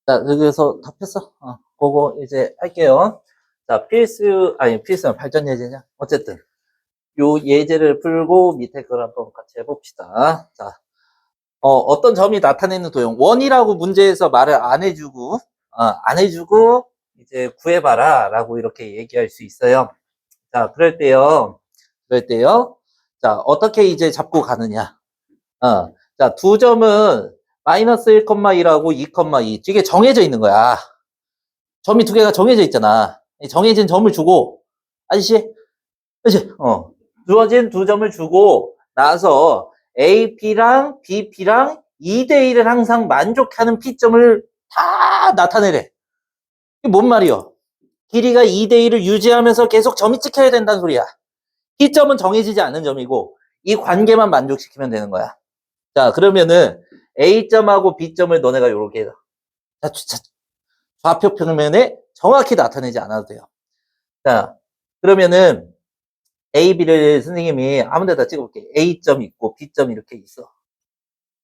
자, 그래서 답했어? 그거 이제 할게요. 자, 필수는 발전 예제냐? 어쨌든, 요 예제를 풀고 밑에 걸 한번 같이 해봅시다. 자, 어떤 점이 나타내는 도형. 원이라고 문제에서 말을 안 해주고, 이제 구해봐라. 라고 이렇게 얘기할 수 있어요. 자, 그럴 때요. 자, 어떻게 이제 잡고 가느냐. 자, 두 점은 마이너스 1,2하고 2,2. 이게 정해져 있는 거야. 점이 두 개가 정해져 있잖아. 정해진 점을 주고, 아저씨, 주어진 두 점을 주고 나서 AP랑 BP랑 2대1을 항상 만족하는 P점을 다 나타내래. 이게 뭔 말이요? 길이가 2대1을 유지하면서 계속 점이 찍혀야 된다는 소리야. P점은 정해지지 않은 점이고 이 관계만 만족시키면 되는 거야. 자, 그러면은 A점하고 B점을 너네가 요렇게 해서 좌표 평면에 정확히 나타내지 않아도 돼요. 자, 그러면은 A, B를 선생님이 아무 데다 찍어볼게. A점 있고 B점 이렇게 있어.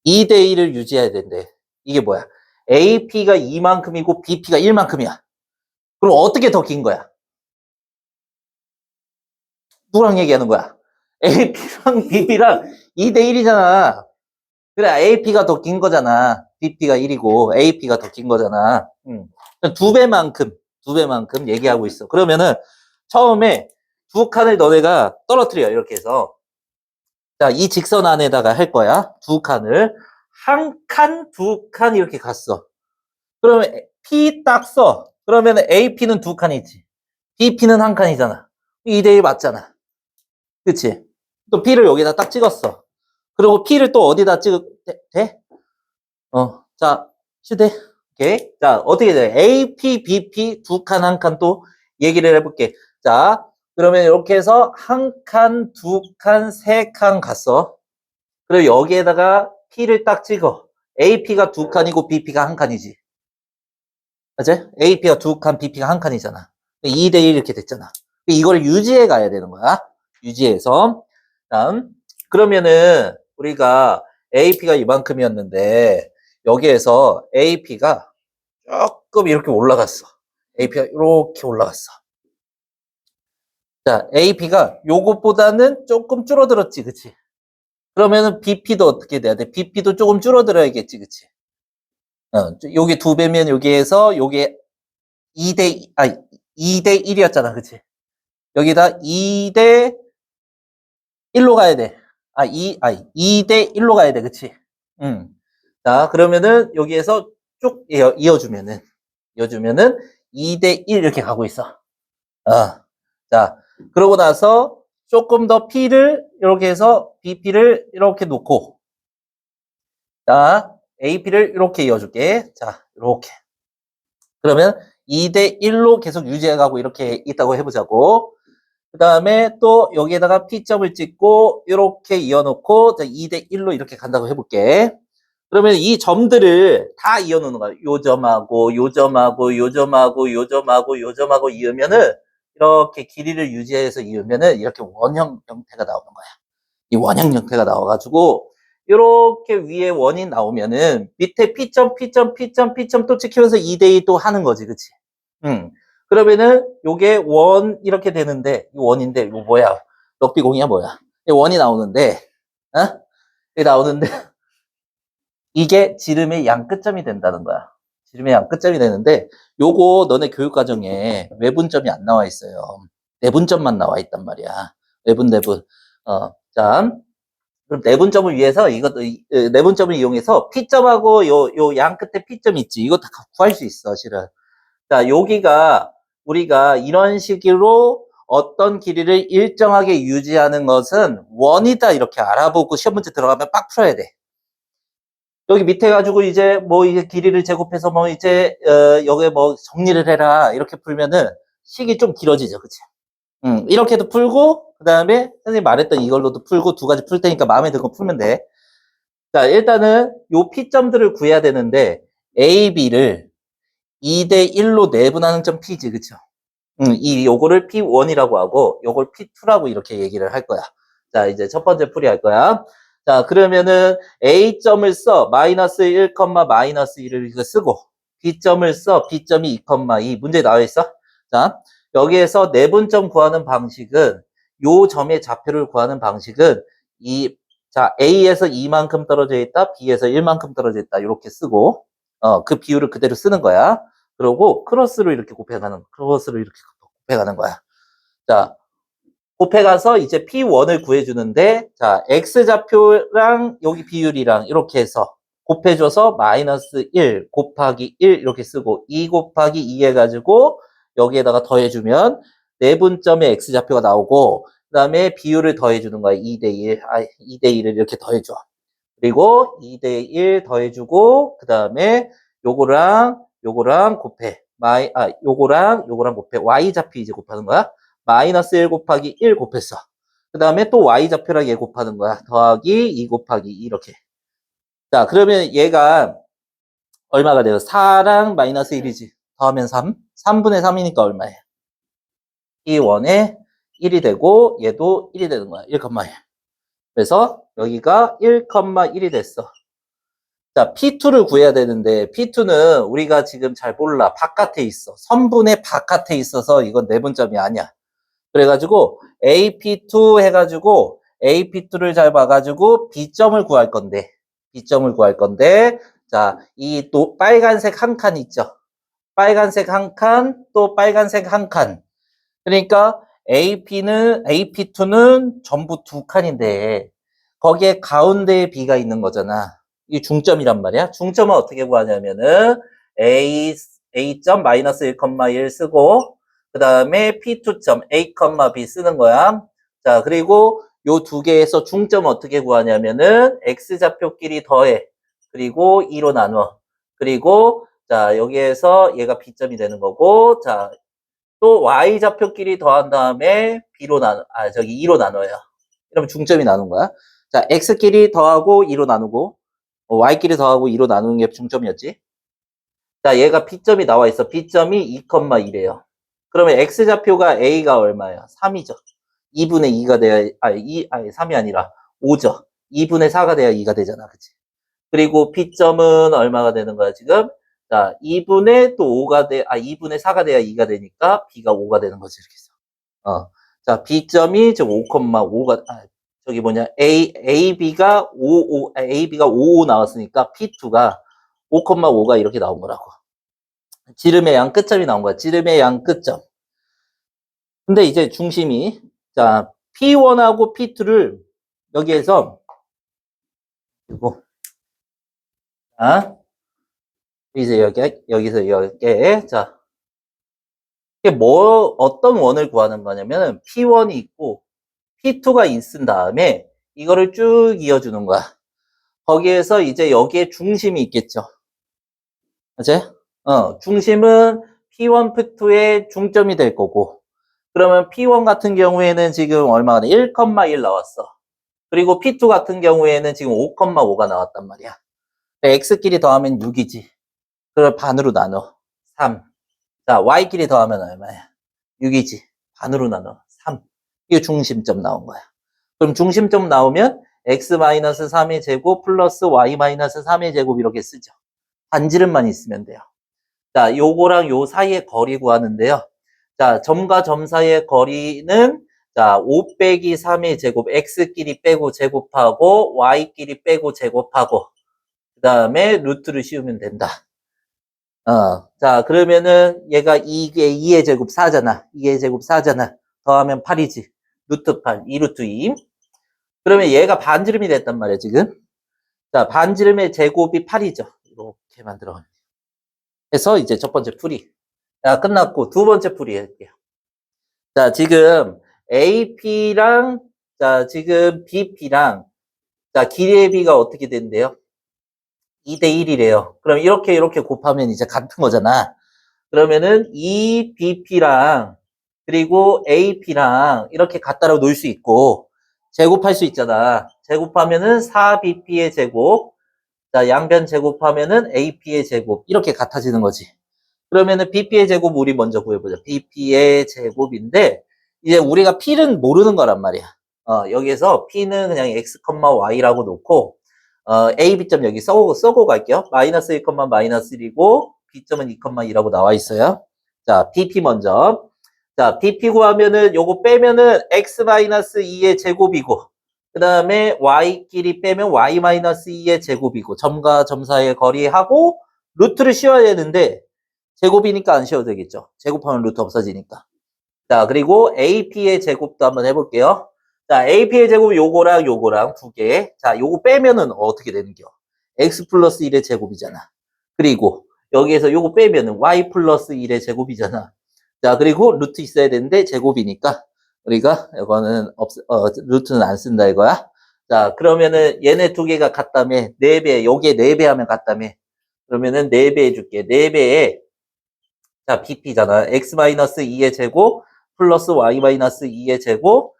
2대1을 유지해야 된대. 이게 뭐야? AP가 2만큼이고 BP가 1만큼이야. 그럼 어떻게 더 긴 거야? 누구랑 얘기하는 거야? AP랑 BP랑 2대1이잖아. 그래, AP가 더 긴 거잖아. BP가 1이고 AP가 더 긴 거잖아. 두 배만큼 얘기하고 있어. 그러면은 처음에 두 칸을 너네가 떨어뜨려. 이렇게 해서. 자, 이 직선 안에다가 할 거야. 두 칸을. 한 칸, 두 칸 이렇게 갔어. 그러면 P 딱 써. 그러면 AP는 두 칸이지. BP는 한 칸이잖아. 2대1 맞잖아. 그치? 또 P를 여기다 딱 찍었어. 그리고 P를 또 어디다 돼? 자, 휴대. 오케이. 자, 어떻게 돼? AP, BP 두 칸, 한 칸 또 얘기를 해볼게. 자, 그러면 이렇게 해서 한 칸, 두 칸, 세 칸 갔어. 그리고 여기에다가 P를 딱 찍어. AP가 두 칸이고 BP가 한 칸이지. 맞지? AP가 두 칸, BP가 한 칸이잖아. 2대1 이렇게 됐잖아. 이걸 유지해 가야 되는 거야. 유지해서. 다음. 그러면은 우리가 AP가 이만큼이었는데 여기에서 AP가 조금 이렇게 올라갔어. AP가 이렇게 올라갔어. 자, AP가 요것보다는 조금 줄어들었지, 그치? 그러면은 BP도 어떻게 돼야 돼? BP도 조금 줄어들어야겠지, 그치? 요게 두 배면 여기에서 요게 2대 1이었잖아, 그치? 여기다 2대 1로 가야 돼. 2대 1로 가야 돼, 그치? 음. 자, 그러면은 여기에서 쭉 이어주면은 2대 1 이렇게 가고 있어. 자, 그러고 나서 조금 더 P를 이렇게 해서 BP를 이렇게 놓고, 자, AP를 이렇게 이어줄게. 자, 이렇게. 그러면 2대 1로 계속 유지해가고 이렇게 있다고 해보자고. 그 다음에 또 여기에다가 P점을 찍고 이렇게 이어놓고 2대 1로 이렇게 간다고 해볼게. 그러면 이 점들을 다 이어놓는 거야. 요 점하고 요 점하고 요 점하고 요 점하고 요 점하고 이으면은 이렇게 길이를 유지해서 이으면은 이렇게 원형 형태가 나오는 거야. 이 원형 형태가 나와가지고 이렇게 위에 원이 나오면은 밑에 P점, P점, P점, P점 또 찍히면서 2대2 또 하는 거지, 그치? 그러면은 요게 원 이렇게 되는데 이 원인데 이거 뭐야? 럭비공이야 뭐야? 이 원이 나오는데, 이게 나오는데 이게 지름의 양 끝점이 된다는 거야. 지름의 양 끝점이 되는데 요거 너네 교육과정에 외분점이 안 나와 있어요. 내분점만 나와 있단 말이야. 내분. 자, 그럼 내분점을 위해서 내분점을 이용해서 P점하고 요 양 끝에 P점 있지. 이거 다 구할 수 있어, 실은. 자, 여기가 우리가 이런 식으로 어떤 길이를 일정하게 유지하는 것은 원이다 이렇게 알아보고 시험 문제 들어가면 빡 풀어야 돼. 여기 밑에 가지고 이제 뭐 이게 길이를 제곱해서 뭐 이제 여기에 뭐 정리를 해라 이렇게 풀면은 식이 좀 길어지죠, 그치? 이렇게도 풀고 그 다음에 선생님 말했던 이걸로도 풀고 두 가지 풀 테니까 마음에 드는 거 풀면 돼. 자, 일단은 요 P점들을 구해야 되는데 A, B를 2대 1로 내분하는 점 P지, 그쵸? 요거를 P1이라고 하고, 요걸 P2라고 이렇게 얘기를 할 거야. 자, 이제 첫 번째 풀이 할 거야. 자, 그러면은 A점을 써. 마이너스 1, 마이너스 1을 이거 쓰고, B점을 써. B점이 2, 2. 문제에 나와 있어. 자, 여기에서 내분점 구하는 방식은, 요 점의 좌표를 구하는 방식은, 자, A에서 2만큼 떨어져 있다, B에서 1만큼 떨어져 있다, 이렇게 쓰고, 그 비율을 그대로 쓰는 거야. 그러고, 크로스로 이렇게 크로스로 이렇게 곱해가는 거야. 자, 곱해가서 이제 P1을 구해주는데, 자, X좌표랑 여기 비율이랑 이렇게 해서 곱해줘서 마이너스 1 곱하기 1 이렇게 쓰고, 2 곱하기 2 해가지고, 여기에다가 더해주면, 내분점의 X좌표가 나오고, 그 다음에 비율을 더해주는 거야. 2대1. 2대1을 이렇게 더해줘. 그리고 2대1 더해주고, 그 다음에 요거랑 곱해. 요거랑 곱해. Y좌표 이제 곱하는 거야. 마이너스 1 곱하기 1 곱했어. 그 다음에 또 Y좌표랑 얘 곱하는 거야. 더하기 2 곱하기 2 이렇게. 자, 그러면 얘가 얼마가 돼요? 4랑 마이너스 1이지. 더하면 3. 3분의 3이니까 얼마예요? P1에 1이 되고 얘도 1이 되는 거야. 1,1. 그래서 여기가 1,1이 됐어. 자, P2를 구해야 되는데 P2는 우리가 지금 잘 몰라. 바깥에 있어. 선분의 바깥에 있어서 이건 내분점이 아니야. 그래가지고 AP2 해가지고 AP2를 잘 봐가지고 B점을 구할 건데 자, 이 또 빨간색 한 칸 있죠. 빨간색 한 칸, 또 빨간색 한 칸. 그러니까 AP2는 전부 두 칸인데 거기에 가운데에 B가 있는 거잖아. 이게 중점이란 말이야. 중점은 어떻게 구하냐면은 A점 마이너스 1,1 쓰고 그 다음에 P2점 A, B 쓰는 거야. 자, 그리고 요 두 개에서 중점 어떻게 구하냐면은 X좌표끼리 더해. 그리고 2로 나눠. 그리고 자, 여기에서 얘가 B점이 되는 거고 자, 또 Y좌표끼리 더한 다음에 2로 나눠요. 이러면 중점이 나눈 거야. 자, X끼리 더하고 2로 나누고, Y끼리 더하고 2로 나누는 게 중점이었지. 자, 얘가 B점이 나와 있어. B점이 2,1이에요. 그러면 X좌표가 A가 얼마예요? 3이죠. 2분의 2가 돼야, 3이 아니라 5죠. 2분의 4가 돼야 2가 되잖아. 그치? 그리고 B점은 얼마가 되는 거야, 지금? 자, 2분의 또 2분의 4가 돼야 2가 되니까 B가 5가 되는 거지, 이렇게 해서. 자, B점이 지금 5,5가, AB가 5 나왔으니까 P2가 5,5가 이렇게 나온 거라고. 지름의 양 끝점이 나온 거야. 지름의 양 끝점. 근데 이제 중심이, 자, P1하고 P2를 여기에서, 그리고, 자, 이제 여기서 이렇게, 자, 이게 어떤 원을 구하는 거냐면, P1이 있고, P2가 있은 다음에, 이거를 쭉 이어주는 거야. 거기에서 이제 여기에 중심이 있겠죠. 맞지? 중심은 P1, P2의 중점이 될 거고, 그러면 P1 같은 경우에는 지금 얼마가 돼? 1,1 나왔어. 그리고 P2 같은 경우에는 지금 5,5가 나왔단 말이야. X끼리 더하면 6이지. 그걸 반으로 나눠. 3. 자, Y끼리 더하면 얼마야? 6이지. 반으로 나눠. 3. 이게 중심점 나온 거야. 그럼 중심점 나오면 X-3의 제곱 플러스 Y-3의 제곱 이렇게 쓰죠. 반지름만 있으면 돼요. 자, 요거랑 요 사이의 거리 구하는데요. 자, 점과 점 사이의 거리는 자, 5 빼기 3의 제곱, X끼리 빼고 제곱하고 Y끼리 빼고 제곱하고 그 다음에 루트를 씌우면 된다. 자, 그러면은 얘가 2의 제곱 4잖아. 2의 제곱 4잖아. 더하면 8이지. 루트 8, 2루트 2. 그러면 얘가 반지름이 됐단 말이야, 지금. 자, 반지름의 제곱이 8이죠. 이렇게 만들어. 해서 이제 첫 번째 풀이. 자, 끝났고 두 번째 풀이 할게요. 자, 지금 AP랑, 자, 지금 BP랑, 자, 길이의 B가 어떻게 된대요? 2대1이래요. 그럼 이렇게 곱하면 이제 같은 거잖아. 그러면은 이 BP랑 그리고 AP랑 이렇게 갖다로 놓을 수 있고 제곱할 수 있잖아. 제곱하면은 4BP의 제곱, 자, 양변 제곱하면은 AP의 제곱 이렇게 같아지는 거지. 그러면은 BP의 제곱 우리 먼저 구해보자. BP의 제곱인데 이제 우리가 P는 모르는 거란 말이야. 여기에서 P는 그냥 X, Y라고 놓고 A, B점 여기 써고 갈게요. 마이너스 1, 마이너스 1이고 B점은 2, 2라고 나와 있어요. 자, BP 먼저. 자, BP 구하면은 요거 빼면은 X-2의 제곱이고 그 다음에 Y끼리 빼면 Y-2의 제곱이고 점과 점 사이의 거리하고 루트를 씌워야 되는데 제곱이니까 안 씌워도 되겠죠. 제곱하면 루트 없어지니까. 자, 그리고 AP의 제곱도 한번 해볼게요. 자, AP의 제곱 요거랑 두 개. 자, 요거 빼면은 어떻게 되는겨? X 플러스 1의 제곱이잖아. 그리고 여기에서 요거 빼면은 Y 플러스 1의 제곱이잖아. 자, 그리고 루트 있어야 되는데 제곱이니까 우리가 이거는 루트는 안 쓴다 이거야. 자, 그러면은 얘네 두 개가 같다며 4배, 여기에 4배 하면 같다며. 그러면은 4배 해줄게. 4배에 자, BP잖아. X-2의 제곱 플러스 Y-2의 제곱.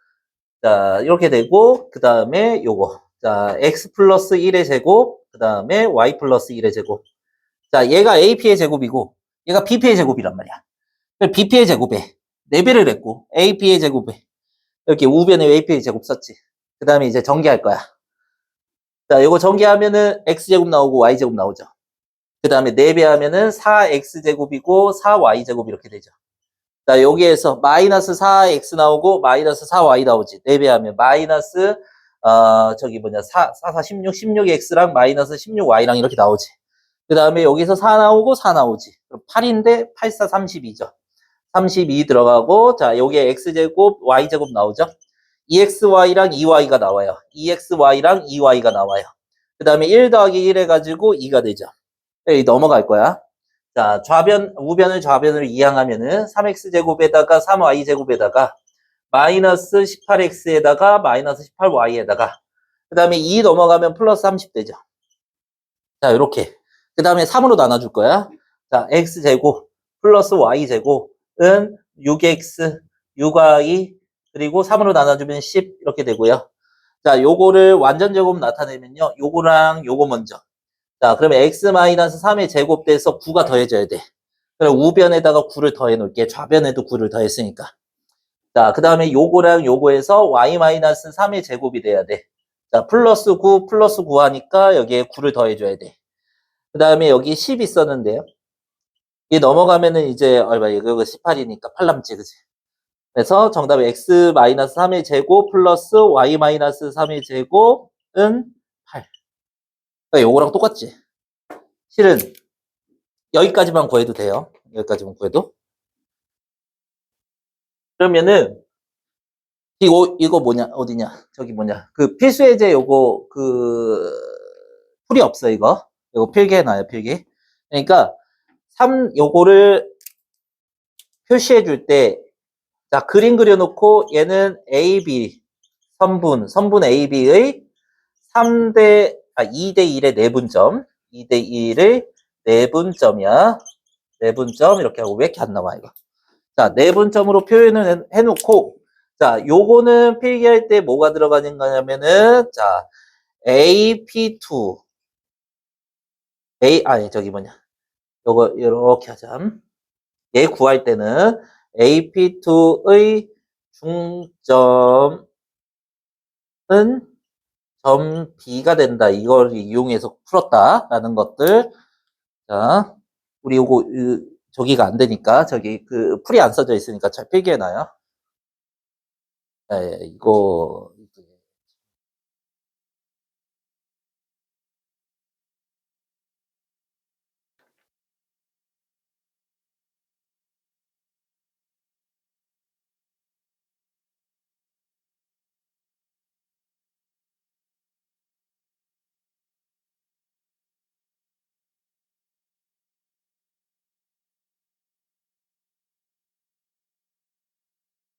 자, 이렇게 되고, 그 다음에 요거. 자, X 플러스 1의 제곱, 그 다음에 Y 플러스 1의 제곱. 자, 얘가 AP의 제곱이고, 얘가 BP의 제곱이란 말이야. BP의 제곱에 4배를 했고, AP의 제곱에 이렇게 우변에 AP의 제곱 썼지. 그 다음에 이제 전개할 거야. 자, 요거 전개하면은 X제곱 나오고 Y제곱 나오죠. 그 다음에 4배 하면은 4X제곱이고 4Y제곱 이렇게 되죠. 자, 여기에서 마이너스 4x 나오고 마이너스 4y 나오지. 4배 하면 마이너스 저기 뭐냐 16x랑 마이너스 16y랑 이렇게 나오지. 그 다음에 여기서 4 나오고 4 나오지. 그럼 8인데 8, 4, 32죠. 32 들어가고 자, 여기에 x제곱, y제곱 나오죠. 2xy랑 2y가 나와요. 2xy랑 2y가 나와요. 그 다음에 1 더하기 1 해가지고 2가 되죠. 여기 넘어갈 거야. 자, 우변을 좌변으로 이항하면은 3x제곱에다가 3y제곱에다가 마이너스 18x에다가 마이너스 18y에다가 그 다음에 2 넘어가면 플러스 30 되죠. 자, 이렇게. 그 다음에 3으로 나눠줄 거야. 자, x제곱 플러스 y제곱은 6x, 6y 그리고 3으로 나눠주면 10 이렇게 되고요. 자, 요거를 완전제곱 나타내면요. 요거랑 요거 먼저. 자, 그러면 x-3의 제곱돼서 9가 더해져야 돼. 그럼 우변에다가 9를 더해 놓을게. 좌변에도 9를 더했으니까. 자, 그 다음에 요거랑 요거에서 y-3의 제곱이 돼야 돼. 자, 플러스 9 하니까 여기에 9를 더해줘야 돼. 그 다음에 여기 10 있었는데요. 이 넘어가면은 이제 얼마, 이거 18이니까 8 남지, 그지? 그래서 정답이 x-3의 제곱 플러스 y-3의 제곱은 8. 그러니까 요거랑 똑같지? 실은 여기까지만 구해도 돼요. 여기까지만 구해도. 그러면은 이거 뭐냐 어디냐 저기 뭐냐 그 필수예제 요거 그 풀이 없어 이거 필기해놔요 필기. 그러니까 3 요거를 표시해 줄 때 자 그림 그려놓고 얘는 AB 선분 AB의 2대 1의 내분점 2대 1의 내분점이야. 내분점 이렇게 하고 왜 이렇게 안 나와 이거. 자, 내분점으로 표현을 해놓고, 자, 요거는 필기할 때 뭐가 들어가는 거냐면은, 자, AP2, 아니, 저기 뭐냐. 요거, 이렇게 하자. 얘 구할 때는 AP2의 중점은 점 B가 된다. 이걸 이용해서 풀었다라는 것들. 자, 우리 요거, 저기가 안 되니까, 저기 그 풀이 안 써져 있으니까 잘 필기해놔요. 예, 이거,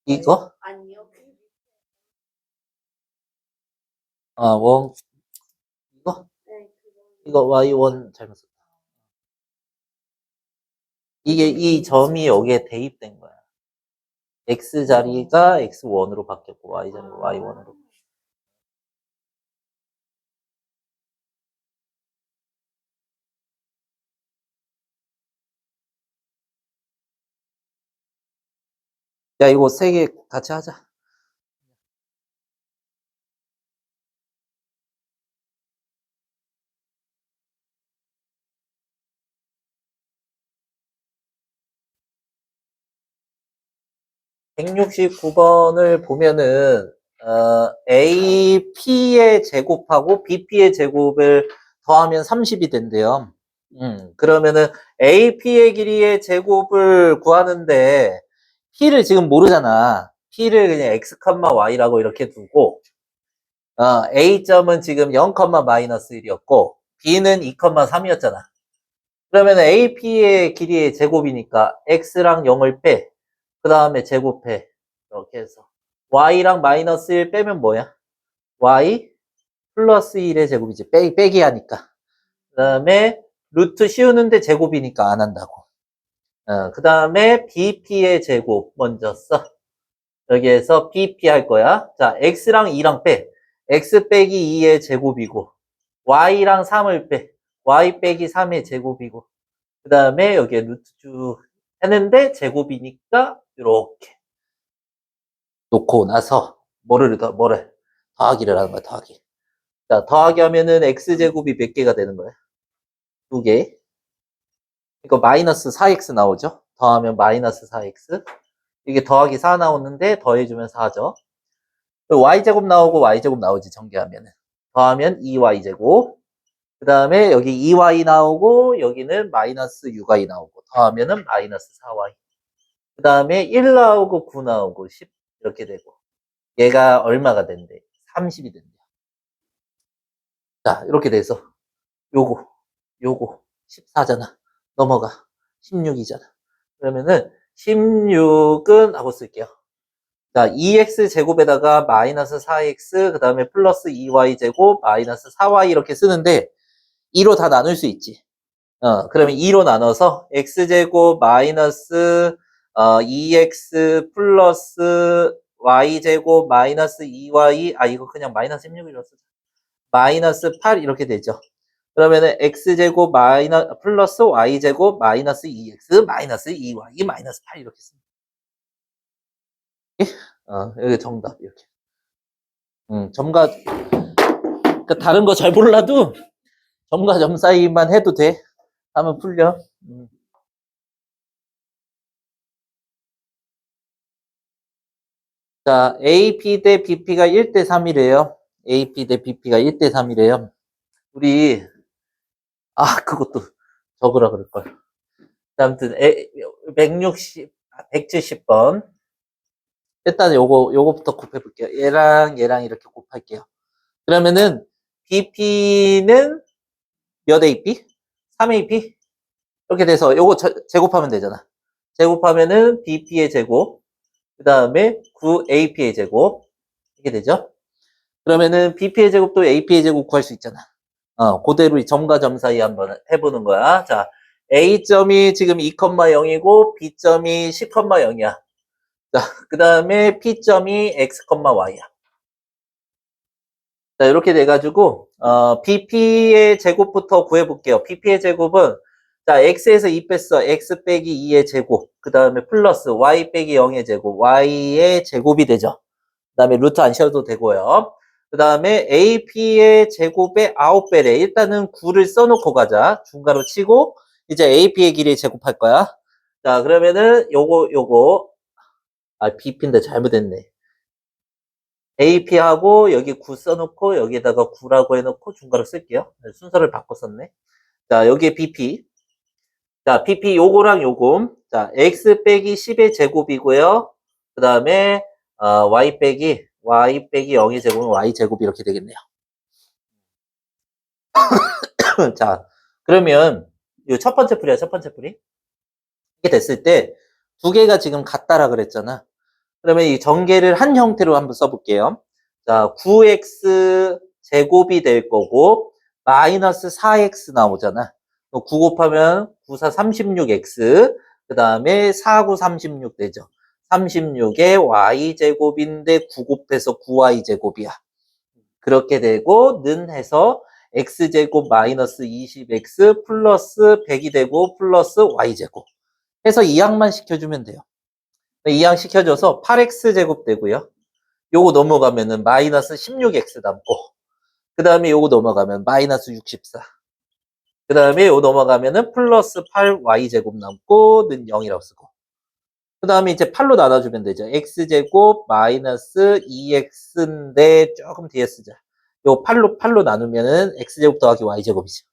이거? 아니요. 아, 이거? 네, 이거 Y1 잘못 썼다. 이게, 이 점이 여기에 대입된 거야. X 자리가 X1으로 바뀌었고, Y 자리가 Y1으로. 야, 이거 세 개 같이 하자. (169번을) 보면은 AP의 제곱하고 BP의 제곱을 더하면 30이 된대요. 그러면은 AP의 길이의 제곱을 구하는데 P를 지금 모르잖아. P를 그냥 X, Y라고 이렇게 두고 A점은 지금 0, 마이너스 1이었고 B는 2, 3이었잖아. 그러면 AP의 길이의 제곱이니까 X랑 0을 빼. 그 다음에 제곱해. 이렇게 해서 Y랑 마이너스 1 빼면 뭐야? Y 플러스 1의 제곱이지. 빼기 하니까. 그 다음에 루트 씌우는데 제곱이니까 안 한다고. 그 다음에 BP의 제곱 먼저 써. 여기에서 BP 할 거야. 자, X랑 2랑 빼. X 빼기 2의 제곱이고, Y랑 3을 빼. Y 빼기 3의 제곱이고, 그 다음에 여기에 루트 쭉 했는데 제곱이니까 이렇게 놓고 나서 뭐를 더하기를 하는 거야. 더하기. 자, 더하기 하면은 X제곱이 몇 개가 되는 거야? 2개. 이거 마이너스 4X 나오죠? 더하면 마이너스 4X. 이게 더하기 4 나오는데 더해주면 4죠. Y제곱 나오고 Y제곱 나오지, 전개하면은. 더하면 2Y제곱. 그 다음에 여기 2Y 나오고, 여기는 마이너스 6Y 나오고, 더하면은 마이너스 4Y. 그 다음에 1 나오고, 9 나오고, 10 이렇게 되고. 얘가 얼마가 된대? 30이 된대. 자, 이렇게 돼서, 요거, 14잖아. 넘어가. 16이잖아. 그러면은, 16은 하고 쓸게요. 자, 2x 제곱에다가 마이너스 4x, 그 다음에 플러스 2y 제곱, 마이너스 4y 이렇게 쓰는데, 2로 다 나눌 수 있지. 그러면 2로 나눠서, x 제곱 마이너스 2x 플러스 y 제곱 마이너스 2y, 이거 그냥 마이너스 16이라고 쓰자. 마이너스 8 이렇게 되죠. 그러면은 x 제곱 플러스 y 제곱 마이너스 2x 마이너스 2y 마이너스 8 이렇게 씁니다. 여기 정답 이렇게. 점과 그러니까 다른 거 잘 몰라도 점과 점 사이만 해도 돼. 하면 풀려. 자, AP 대 BP가 1대 3이래요. AP 대 BP가 1대 3이래요. 우리 그것도 적으라 그럴 걸. 아무튼 170번. 일단 요거부터 곱해 볼게요. 얘랑 이렇게 곱할게요. 그러면은 BP는 몇 AP? 3AP? 이렇게 돼서 요거 제곱하면 되잖아. 제곱하면은 BP의 제곱, 그 다음에 9AP의 제곱, 이렇게 되죠. 그러면은 BP의 제곱도 AP의 제곱 구할 수 있잖아. 그대로 점과 점 사이 한번 해보는 거야. 자, A점이 지금 2,0이고 B점이 10,0이야. 자, 그 다음에 P점이 X, Y야. 자, 이렇게 돼가지고, BP의 제곱부터 구해볼게요. BP의 제곱은, 자, X에서 2 뺐어. X 빼기 2의 제곱. 그 다음에 플러스 Y 빼기 0의 제곱. Y의 제곱이 되죠. 그 다음에 루트 안 씌워도 되고요. 그 다음에 AP의 제곱에 9배래. 일단은 9를 써놓고 가자. 중괄호 치고, 이제 AP의 길이 제곱할 거야. 자, 그러면은, 요거. BP인데 잘못했네. AP하고 여기 9 써놓고 여기에다가 9라고 해놓고 중괄호 쓸게요. 순서를 바꿔 썼네. 자, 여기에 BP. 자, BP 요거랑 요거. 자, X 빼기 10의 제곱이고요. 그 다음에 Y 빼기 0의 제곱은 Y 제곱 이렇게 되겠네요. 자, 그러면 이 첫 번째 풀이야, 첫 번째 풀이. 이렇게 됐을 때 두 개가 지금 같다라 그랬잖아. 그러면 이 전개를 한 형태로 한번 써볼게요. 자, 9x 제곱이 될 거고 마이너스 4x 나오잖아. 9 곱하면 9, 4, 36x 그 다음에 4, 9, 36 되죠. 36의 y제곱인데 9 곱해서 9y제곱이야. 그렇게 되고 는 해서 x제곱 마이너스 20x 플러스 100이 되고 플러스 y제곱 해서 이항만 시켜주면 돼요. 이항시켜줘서 8x제곱 되고요. 요거 넘어가면은 마이너스 16x 남고, 그 다음에 요거 넘어가면 마이너스 64. 그 다음에 요거 넘어가면은 플러스 8y제곱 남고는 0이라고 쓰고. 그 다음에 이제 8로 나눠주면 되죠. x제곱 마이너스 2x인데 조금 뒤에 쓰자. 요 8로 나누면은 x제곱 더하기 y제곱이죠.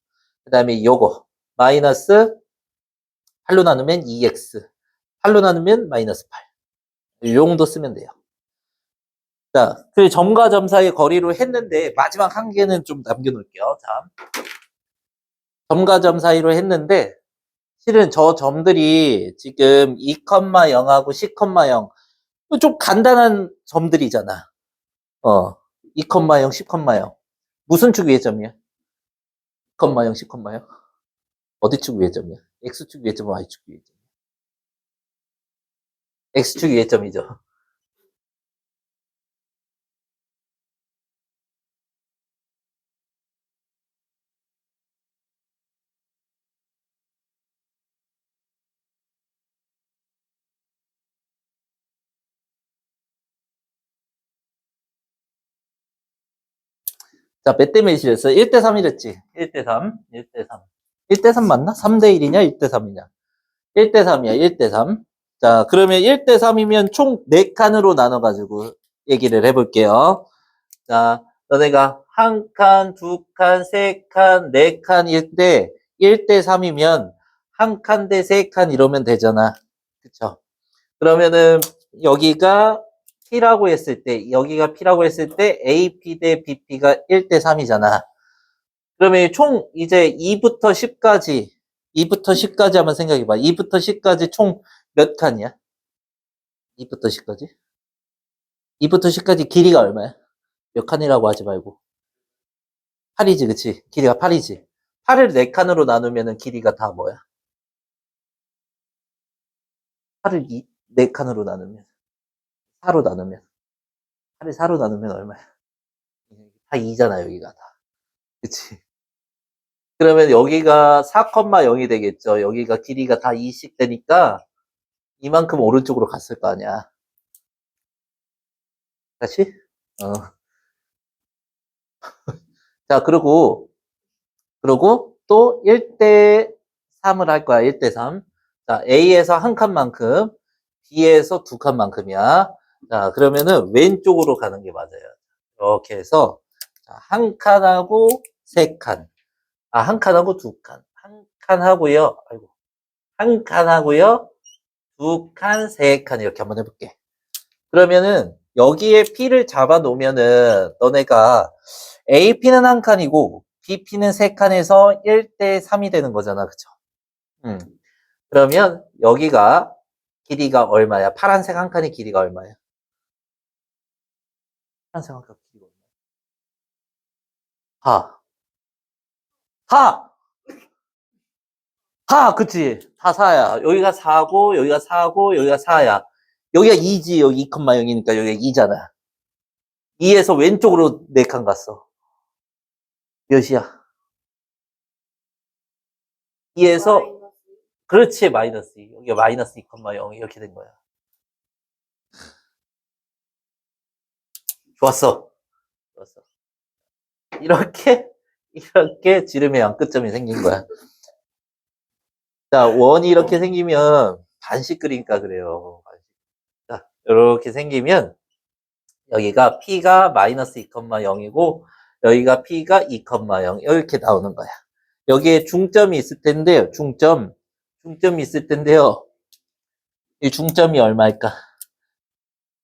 그 다음에 요거 마이너스 8로 나누면 2x, 8로 나누면 마이너스 8. 이 정도 쓰면 돼요. 자, 그 점과 점 사이의 거리로 했는데 마지막 한 개는 좀 남겨놓을게요. 자, 점과 점 사이로 했는데 실은 저 점들이 지금 2,0하고 10,0 좀 간단한 점들이잖아. 2,0, 10,0 무슨 축 위의 점이야? 2,0, 10,0 어디 축 위의 점이야? X축 위의 점, Y축 위의 점. X축 위의 점이죠. 자, 몇 대 몇이랬어? 1대 3이랬지? 1대 3, 1대 3. 1대 3 맞나? 3대 1이냐? 1대 3이냐? 1대 3이야, 1대 3. 자, 그러면 1대 3이면 총 4칸으로 나눠가지고 얘기를 해볼게요. 자, 너네가 한 칸, 두 칸, 세 칸, 네 칸일 때 1대 3이면 한 칸 대 세 칸 이러면 되잖아. 그쵸? 그러면은 여기가 P라고 했을 때, 여기가 P라고 했을 때 AP 대 BP가 1대 3이잖아. 그러면 총 이제 2부터 10까지, 2부터 10까지 한번 생각해봐. 2부터 10까지 총 몇 칸이야? 2부터 10까지? 2부터 10까지 길이가 얼마야? 몇 칸이라고 하지 말고. 8이지, 그치? 길이가 8이지. 8을 4칸으로 나누면 길이가 다 뭐야? 8을 4칸으로 나누면. 4로 나누면. 8을 4로 나누면 얼마야? 다 2잖아, 여기가 다. 그치? 그러면 여기가 4,0이 되겠죠. 여기가 길이가 다 2씩 되니까 이만큼 오른쪽으로 갔을 거 아니야. 다시? 어. 자, 그리고 또 1대 3을 할 거야. 1대 3. 자, A에서 한 칸만큼, B에서 두 칸만큼이야. 자, 그러면은 왼쪽으로 가는 게 맞아요. 이렇게 해서 한 칸하고 세 칸. 한 칸하고 두 칸. 한 칸하고요. 아이고. 한 칸하고요. 두 칸, 세 칸 이렇게 한번 해볼게. 그러면은 여기에 P를 잡아 놓으면은 너네가 AP는 한 칸이고 BP는 세 칸에서 1대 3이 되는 거잖아. 그쵸? 음. 그러면 여기가 길이가 얼마야? 파란색 한 칸의 길이가 얼마야? 파란색 한 칸 길이가 얼마야? 하. 하! 하! 그치? 다 4야. 여기가 4고, 여기가 4고, 여기가 4야. 여기가 2지. 여기 2,0이니까 여기가 2잖아. 2에서 왼쪽으로 4칸 갔어. 몇이야? 2에서 그렇지, 마이너스 2. 여기가 마이너스 2,0 이렇게 된 거야. 좋았어. 좋았어. 이렇게 지름의 양 끝점이 생긴 거야. 자, 원이 이렇게 생기면 반씩 그리니까 그래요. 자, 이렇게 생기면 여기가 P가 마이너스 2,0이고 여기가 P가 2,0 이렇게 나오는 거야. 여기에 중점이 있을 텐데요. 중점이 있을 텐데요. 이 중점이 얼마일까?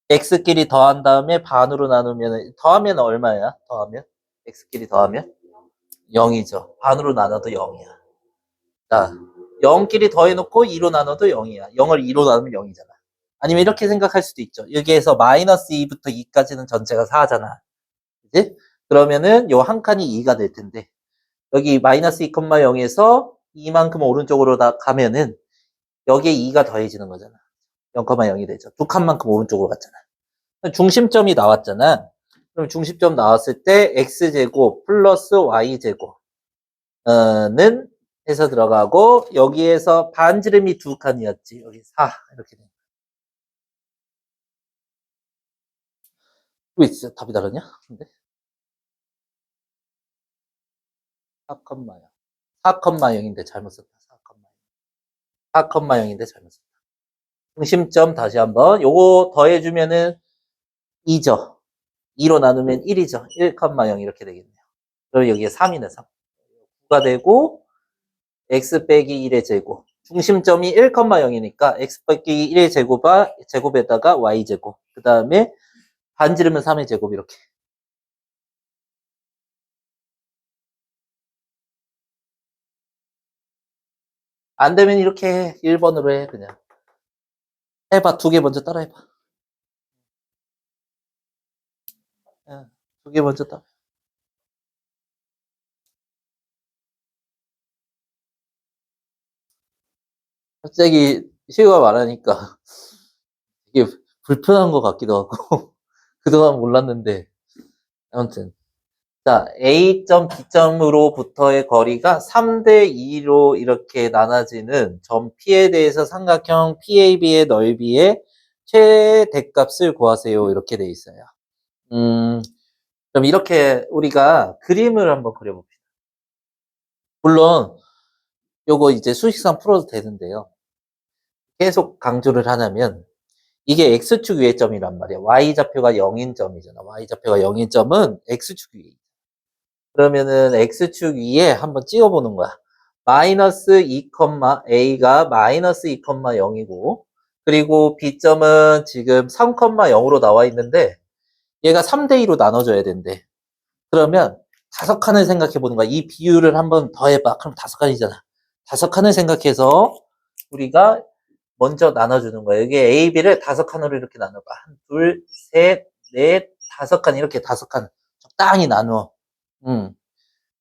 x끼리 더한 다음에 반으로 나누면 더하면 얼마야? 더하면 x끼리 더하면 0이죠. 반으로 나눠도 0이야. 자, 0끼리 더해놓고 2로 나눠도 0이야. 0을 2로 나누면 0이잖아. 아니면 이렇게 생각할 수도 있죠. 여기에서 마이너스 2부터 2까지는 전체가 4잖아. 그지? 그러면은 요 한 칸이 2가 될 텐데 여기 마이너스 2,0에서 이만큼 오른쪽으로 가면은 여기에 2가 더해지는 거잖아. 0,0이 되죠. 두 칸만큼 오른쪽으로 갔잖아. 중심점이 나왔잖아. 그럼 중심점 나왔을 때 x제곱 플러스 y제곱 는 해서 들어가고 여기에서 반지름이 두 칸이었지. 여기 4 이렇게 돼. 왜 진짜 답이 다르냐? 근데 4,0. 4,0인데 잘못 썼다. 4,0인데 잘못 썼다. 중심점 다시 한번 요거 더해주면은 2죠. 2로 나누면 1이죠. 1,0 이렇게 되겠네요. 그럼 여기에 3이네, 3. 9가 되고, x 빼기 1의 제곱. 중심점이 1,0이니까 x 빼기 1의 제곱에다가 y제곱. 그 다음에 반지르면 3의 제곱 이렇게. 안 되면 이렇게 해. 1번으로 해, 그냥. 해봐. 2개 먼저 따라해봐. 2개 먼저 따라. 갑자기 시우가 말하니까 이게 불편한 것 같기도 하고 그동안 몰랐는데 아무튼 자 A점 B점으로부터의 거리가 3대 2로 이렇게 나눠지는 점 P에 대해서 삼각형 PAB의 넓이의 최대값을 구하세요. 이렇게 돼 있어요. 그럼 이렇게 우리가 그림을 한번 그려봅시다. 물론 요거 이제 수식상 풀어도 되는데요. 계속 강조를 하냐면 이게 X축 위의 점이란 말이야. Y좌표가 0인 점이잖아. Y좌표가 0인 점은 X축 위에. 그러면은 X축 위에 한번 찍어보는 거야. 마이너스 2, A가 마이너스 2,0이고, 그리고 B점은 지금 3,0으로 나와 있는데, 얘가 3대2로 나눠져야 된대. 그러면 5칸을 생각해 보는 거야. 이 비율을 한번 더해봐. 그럼 5칸이잖아. 5칸을 생각해서 우리가 먼저 나눠주는 거예요. 여기 A, B를 5칸으로 이렇게 나눠봐. 한, 둘, 셋, 넷, 5칸, 이렇게 5칸. 적당히 나누어.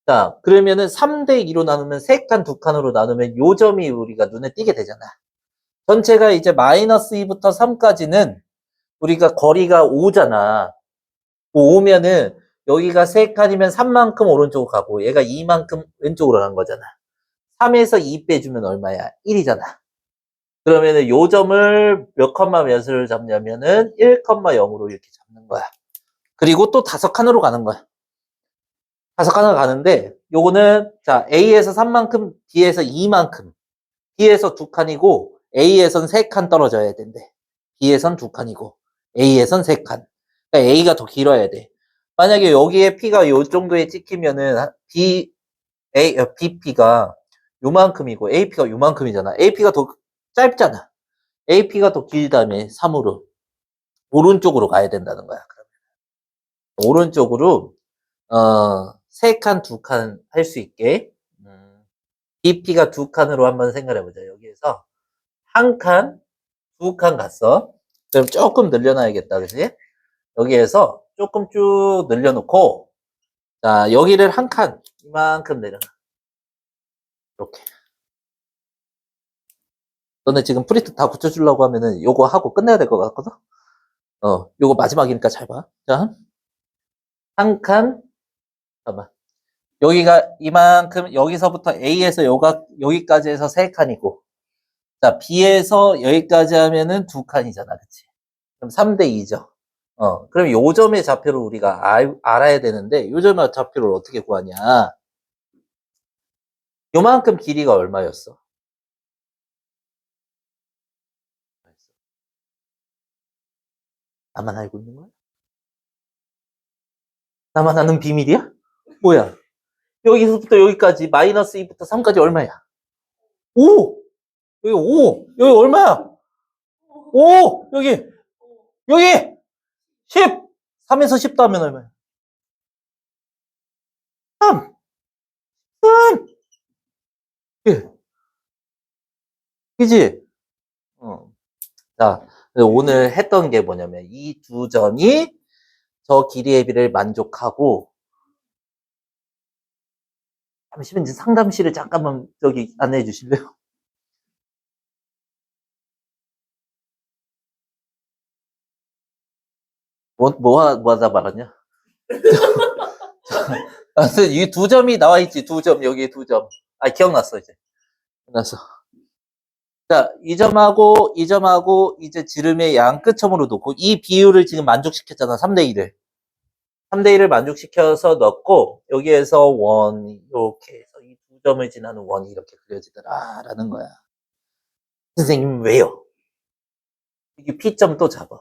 자, 그러면은 3대2로 나누면 3칸, 2칸으로 나누면 요 점이 우리가 눈에 띄게 되잖아. 전체가 이제 마이너스 2부터 3까지는 우리가 거리가 5잖아. 5면은 여기가 3칸이면 3만큼 오른쪽으로 가고 얘가 2만큼 왼쪽으로 간 거잖아. 3에서 2 빼주면 얼마야? 1이잖아. 그러면은 요 점을 몇 컴마 몇을 잡냐면은 1,0으로 이렇게 잡는 거야. 그리고 또 5칸으로 가는 거야. 5칸으로 가는데 요거는 자 A에서 3만큼, B에서 2만큼, B에서 2칸이고 A에선 3칸 떨어져야 된대. B에선 2칸이고 A에선 3칸. 그러니까 A가 더 길어야 돼. 만약에 여기에 P가 요 정도에 찍히면은 BP가 요만큼이고 AP가 요만큼이잖아. AP가 더 짧잖아. AP가 더 길다며 3으로 오른쪽으로 가야 된다는 거야. 오른쪽으로 3칸, 2칸 할 수 있게 BP가 2칸으로 한번 생각해보자. 여기에서 1칸, 2칸 갔어. 그럼 조금 늘려놔야겠다. 그치? 여기에서 조금 쭉 늘려놓고 자 여기를 1칸 이만큼 내려놔. 이렇게. 너네 지금 프리트 다 붙여주려고 하면은 요거 하고 끝내야 될 것 같거든? 요거 마지막이니까 잘 봐. 자, 1칸, 잠깐만. 여기가 이만큼, 여기서부터 A에서 여기까지 해서 3칸이고, 자, B에서 여기까지 하면은 2칸이잖아. 그치? 그럼 3대2죠. 그럼 요 점의 좌표를 우리가 알아야 되는데, 요 점의 좌표를 어떻게 구하냐. 요만큼 길이가 얼마였어? 나만 알고 있는 거야? 나만 아는 비밀이야? 뭐야? 여기서부터 여기까지, 마이너스 2부터 3까지 얼마야? 5! 여기 5! 여기 얼마야? 5! 여기! 10! 3에서 10 더하면 얼마야? 3! 3! 예. 그지? 자, 오늘 했던 게 뭐냐면, 이 두 점이 저 길이의 비를 만족하고, 잠시만, 이제 상담실을 잠깐만 저기 안내해 주실래요? 뭐 하다 말았냐? 이 두 점이 나와 있지, 두 점, 여기 두 점. 기억났어, 이제. 기억났어. 자, 이 점하고, 이제 지름의 양 끝점으로 놓고, 이 비율을 지금 만족시켰잖아, 3대 1을. 3대 1을 만족시켜서 넣고 여기에서 원 이렇게 해서 이 두 점을 지나는 원이 이렇게 그려지더라라는 거야. 선생님 왜요? 이게 P점 또 잡아.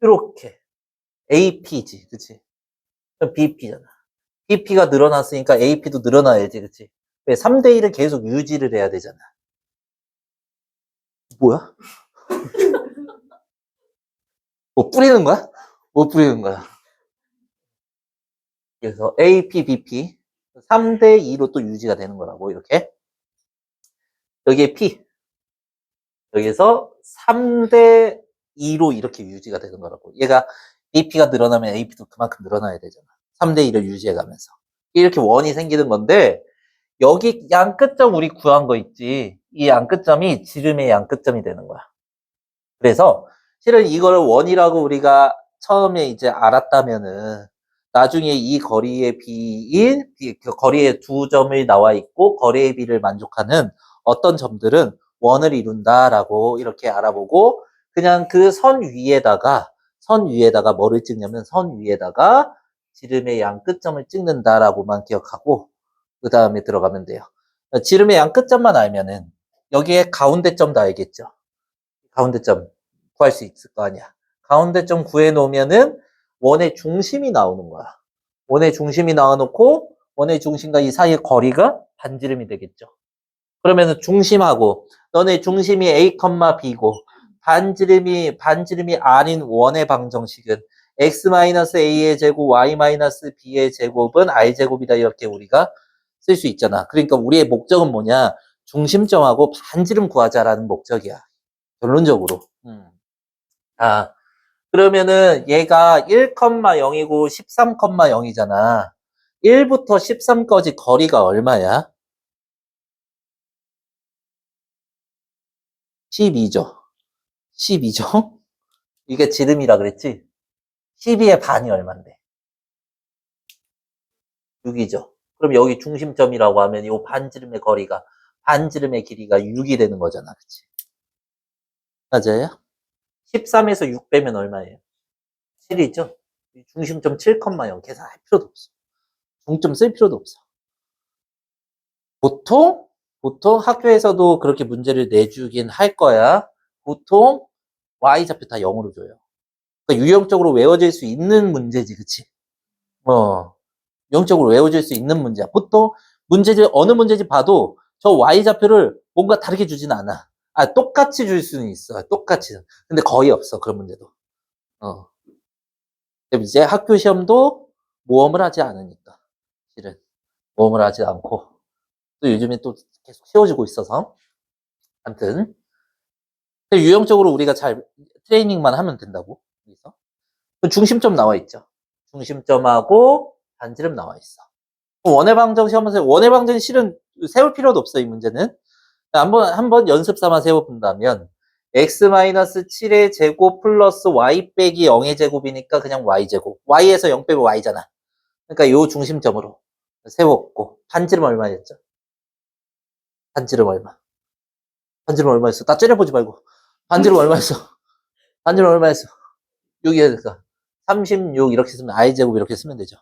이렇게 AP지, 그치? 그럼 BP잖아. BP가 늘어났으니까 AP도 늘어나야지, 그치? 왜 3대 1을 계속 유지를 해야 되잖아. 뭐야? 뭐 뿌리는 거야? 뭐 뿌리는 거야? 그래서 AP, BP 3대 2로 또 유지가 되는 거라고 이렇게. 여기에 P 여기서 3대 2로 이렇게 유지가 되는 거라고. 얘가 BP가 늘어나면 AP도 그만큼 늘어나야 되잖아. 3대 2를 유지해 가면서. 이렇게 원이 생기는 건데 여기 양끝점 우리 구한 거 있지. 이 양끝점이 지름의 양끝점이 되는 거야. 그래서 실은 이걸 원이라고 우리가 처음에 이제 알았다면은 나중에 이 거리의 비인 그 거리의 두 점이 나와 있고 거리의 비를 만족하는 어떤 점들은 원을 이룬다라고 이렇게 알아보고 그냥 그 선 위에다가 뭐를 찍냐면 선 위에다가 지름의 양 끝점을 찍는다라고만 기억하고 그 다음에 들어가면 돼요. 지름의 양 끝점만 알면은 여기에 가운데 점도 알겠죠. 가운데 점 구할 수 있을 거 아니야. 가운데 점 구해 놓으면은 원의 중심이 나오는 거야. 원의 중심이 나와놓고 원의 중심과 이 사이의 거리가 반지름이 되겠죠. 그러면은 중심하고 너네 중심이 A, B고 반지름이 아닌 원의 방정식은 x-a의 제곱, y-b의 제곱은 r제곱이다 이렇게 우리가 쓸 수 있잖아. 그러니까 우리의 목적은 뭐냐? 중심점하고 반지름 구하자라는 목적이야. 결론적으로. 아, 그러면은 얘가 1,0이고 13,0이잖아. 1부터 13까지 거리가 얼마야? 12죠. 12죠? 이게 지름이라 그랬지? 12의 반이 얼만데? 6이죠. 그럼 여기 중심점이라고 하면 이 반지름의 거리가, 반지름의 길이가 6이 되는 거잖아. 그치? 맞아요? 13에서 6 빼면 얼마예요? 7이죠? 중심점 7,0 계산할 필요도 없어. 중점 쓸 필요도 없어. 보통, 보통 학교에서도 그렇게 문제를 내주긴 할 거야. 보통 Y좌표 다 0으로 줘요. 그러니까 유형적으로 외워질 수 있는 문제지, 그치? 유형적으로 외워질 수 있는 문제야. 보통 문제지, 어느 문제지 봐도 저 Y좌표를 뭔가 다르게 주진 않아. 아, 똑같이 줄 수는 있어. 똑같이. 근데 거의 없어, 그런 문제도. 어. 그럼 이제 학교 시험도 모험을 하지 않으니까. 실은. 모험을 하지 않고. 또 요즘에 또 계속 쉬워지고 있어서. 아무튼. 유형적으로 우리가 잘 트레이닝만 하면 된다고. 여기서. 중심점 나와 있죠. 중심점하고 반지름 나와 있어. 원의 방정 시험에서 원의 방정 실은 세울 필요도 없어 이 문제는. 한번 연습 삼아 세워본다면 x-7의 제곱 플러스 y 빼기 0의 제곱이니까 그냥 y제곱. y에서 0 빼면 y잖아. 그러니까 요 중심점으로 세웠고 반지름 얼마였죠? 반지름 얼마? 반지름 얼마였어? 나 째려보지 말고. 반지름 얼마였어? 반지름 얼마였어? 6이니까 36 이렇게 쓰면 i제곱 이렇게 쓰면 되죠.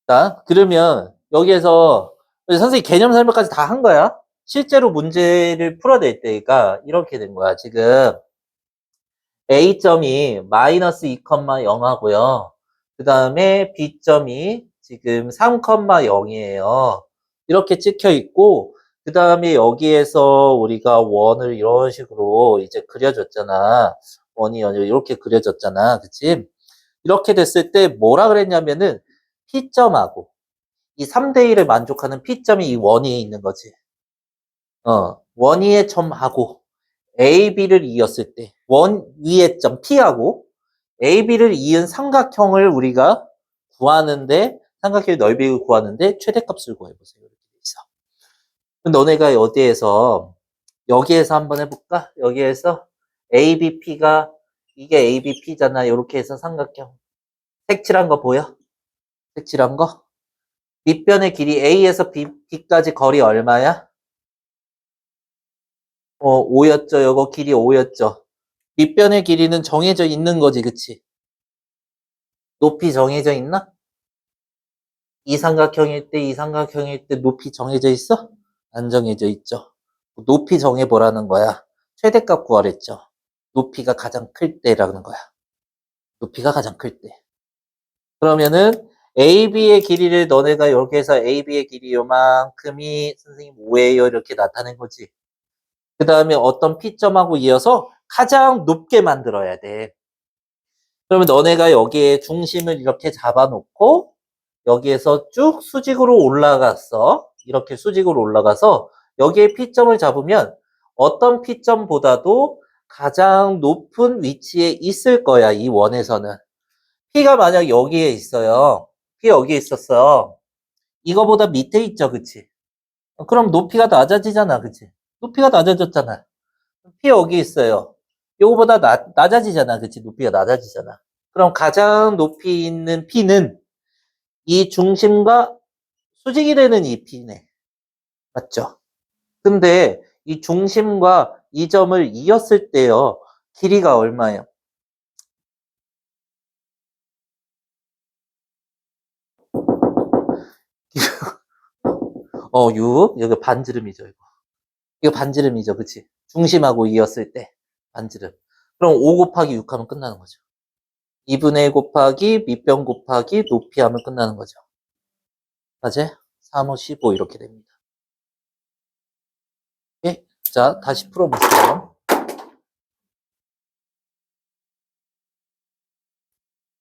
자, 그러면 여기에서 선생님 개념 설명까지 다 한 거야. 실제로 문제를 풀어낼 때가 이렇게 된 거야. 지금 A점이 마이너스 2,0 하고요. 그 다음에 B점이 지금 3,0이에요. 이렇게 찍혀 있고, 그 다음에 여기에서 우리가 원을 이런 식으로 이제 그려줬잖아. 원이 이렇게 그려졌잖아. 그치? 이렇게 됐을 때 뭐라 그랬냐면은 P점하고 이 3대 1을 만족하는 P점이 이 원위에 있는 거지. 원위의 점하고 A, B를 이었을 때 원 위의 점 P하고 A, B를 이은 삼각형을 우리가 구하는데 삼각형의 넓이를 구하는데 최대값을 구해보세요. 이렇게 돼 있어. 그럼 너네가 어디에서 여기에서 한번 해볼까? 여기에서 ABP가 이게 ABP잖아. 이렇게 해서 삼각형 색칠한 거 보여? 색칠한 거? 밑변의 길이 A에서 B까지 거리 얼마야? 5였죠. 요거 길이 5였죠. 밑변의 길이는 정해져 있는 거지, 그치? 높이 정해져 있나? 이삼각형일 때 높이 정해져 있어? 안 정해져 있죠. 높이 정해보라는 거야. 최대값 구하랬죠. 높이가 가장 클 때라는 거야. 높이가 가장 클 때. 그러면은 AB의 길이를 너네가 이렇게 해서 AB의 길이 요만큼이 선생님 5예요 이렇게 나타낸 거지. 그 다음에 어떤 P점하고 이어서 가장 높게 만들어야 돼. 그러면 너네가 여기에 중심을 이렇게 잡아놓고 여기에서 쭉 수직으로 올라갔어. 이렇게 수직으로 올라가서 여기에 P점을 잡으면 어떤 P점보다도 가장 높은 위치에 있을 거야. 이 원에서는. P가 만약 여기에 있어요. P 여기에 있었어요. 이거보다 밑에 있죠. 그치? 그럼 높이가 낮아지잖아. 그치? 높이가 낮아졌잖아. P 여기 있어요. 요거보다 낮아지잖아. 그치? 높이가 낮아지잖아. 그럼 가장 높이 있는 P는 이 중심과 수직이 되는 이 P네. 맞죠? 근데 이 중심과 이 점을 이었을 때요. 길이가 얼마예요? 어, 6. 여기 반지름이죠, 이거. 이거 반지름이죠, 그치? 중심하고 이었을 때 반지름. 그럼 5 곱하기 6 하면 끝나는 거죠. 2분의 1 곱하기 밑변 곱하기 높이 하면 끝나는 거죠. 맞아요? 3, 5, 15 이렇게 됩니다. 예? 자, 다시 풀어보세요.